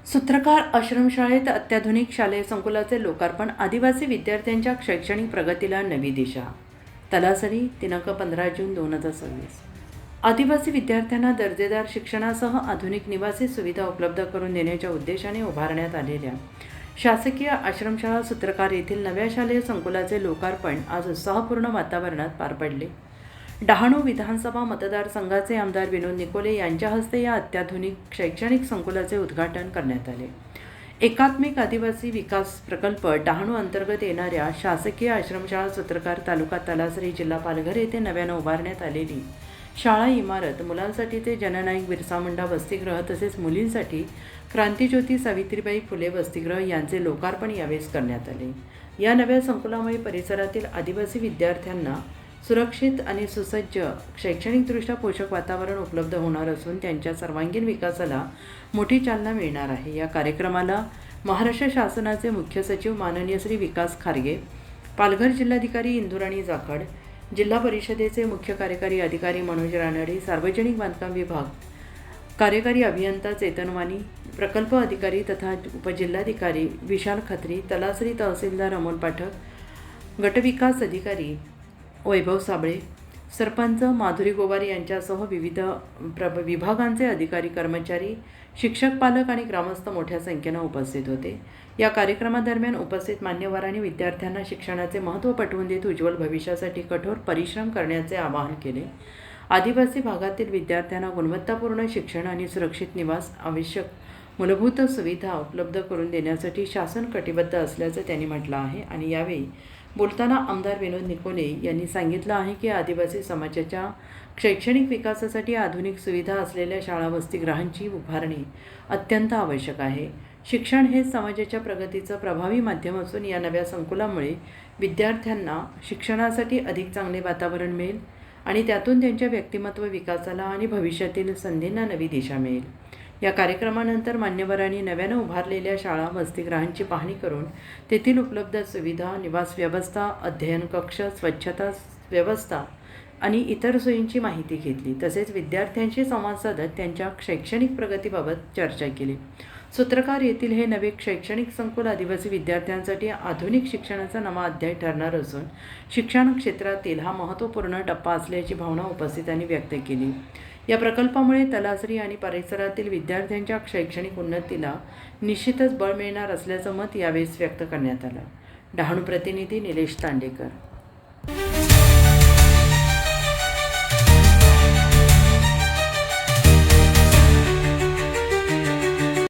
सूत्रकार आश्रमशाळेत अत्याधुनिक शालेय संकुलाचे लोकार्पण, आदिवासी विद्यार्थ्यांच्या शैक्षणिक प्रगतीला नवी दिशा. तलासरी दिनांक 15 जून 2026. आदिवासी विद्यार्थ्यांना दर्जेदार शिक्षणासह आधुनिक निवासी सुविधा उपलब्ध करून देण्याच्या उद्देशाने उभारण्यात आलेल्या शासकीय आश्रमशाळा सूत्रकार येथील नव्या शालेय संकुलाचे लोकार्पण आज उत्साहपूर्ण वातावरणात पार पडले. डहाणू विधानसभा मतदारसंघाचे आमदार विनोद निकोले यांच्या हस्ते या अत्याधुनिक शैक्षणिक संकुलाचे उद्घाटन करण्यात आले. एकात्मिक आदिवासी विकास प्रकल्प डहाणू अंतर्गत येणाऱ्या शासकीय आश्रमशाळा सूत्रकार तालुका तलासरी जिल्हा पालघर येथे नव्यानं उभारण्यात आलेली शाळा इमारत मुलांसाठीचे जननायक बिरसा मुंडा वसतिगृह तसेच मुलींसाठी क्रांतिज्योती सावित्रीबाई फुले वसतिगृह यांचे लोकार्पण यावेळेस करण्यात आले. या नव्या संकुलामुळे परिसरातील आदिवासी विद्यार्थ्यांना सुरक्षित आणि सुसज्ज शैक्षणिकदृष्ट्या पोषक वातावरण उपलब्ध होणार असून त्यांच्या सर्वांगीण विकासाला मोठी चालना मिळणार आहे. या कार्यक्रमाला महाराष्ट्र शासनाचे मुख्य सचिव माननीय श्री विकास खारगे, पालघर जिल्हाधिकारी इंदुराणी जाखड, जिल्हा परिषदेचे मुख्य कार्यकारी अधिकारी मनोज रानडे, सार्वजनिक बांधकाम विभाग कार्यकारी अभियंता चेतन वाणी, प्रकल्प अधिकारी तथा उपजिल्हाधिकारी विशाल खत्री, तलासरी तहसीलदार अमोल पाठक, गटविकास अधिकारी वैभव साबळे, सरपंच माधुरी गोवार यांच्यासह विविध विभागांचे अधिकारी, कर्मचारी, शिक्षक, पालक आणि ग्रामस्थ मोठ्या संख्येनं उपस्थित होते. या कार्यक्रमादरम्यान उपस्थित मान्यवरांनी विद्यार्थ्यांना शिक्षणाचे महत्त्व पटवून देत उज्ज्वल भविष्यासाठी कठोर परिश्रम करण्याचे आवाहन केले. आदिवासी भागातील विद्यार्थ्यांना गुणवत्तापूर्ण शिक्षण आणि सुरक्षित निवास आवश्यक मूलभूत सुविधा उपलब्ध करून देण्यासाठी शासन कटिबद्ध असल्याचं त्यांनी म्हटलं आहे. आणि यावेळी बोलताना आमदार विनोद निकोले यांनी सांगितलं आहे की आदिवासी समाजाच्या शैक्षणिक विकासासाठी आधुनिक सुविधा असलेल्या शाळा वसतिगृहांची उभारणी अत्यंत आवश्यक आहे. शिक्षण हे समाजाच्या प्रगतीचं प्रभावी माध्यम असून या नव्या संकुलामुळे विद्यार्थ्यांना शिक्षणासाठी अधिक चांगले वातावरण मिळेल आणि त्यातून त्यांच्या व्यक्तिमत्व विकासाला आणि भविष्यातील संधींना नवी दिशा मिळेल. या कार्यक्रमानंतर मान्यवरांनी नव्यानं उभारलेल्या शाळा वसतिगृहांची पाहणी करून तेथील उपलब्ध सुविधा, निवास व्यवस्था, अध्ययन कक्ष, स्वच्छता व्यवस्था आणि इतर सोयींची माहिती घेतली. तसेच विद्यार्थ्यांशी संवाद साधत त्यांच्या शैक्षणिक प्रगतीबाबत चर्चा केली. सूत्रकार येथील हे नवे शैक्षणिक संकुल आदिवासी विद्यार्थ्यांसाठी आधुनिक शिक्षणाचा नवा अध्याय ठरणार असून शिक्षण क्षेत्रातील हा महत्त्वपूर्ण टप्पा असल्याची भावना उपस्थितांनी व्यक्त केली. या प्रकल्पामुळे तलासरी आणि परिसरातील विद्यार्थ्यांच्या शैक्षणिक उन्नतीला निश्चितच बळ मिळणार असल्याचं मत यावेळी व्यक्त करण्यात आलं. डहाणू प्रतिनिधी निलेश तांडेकर.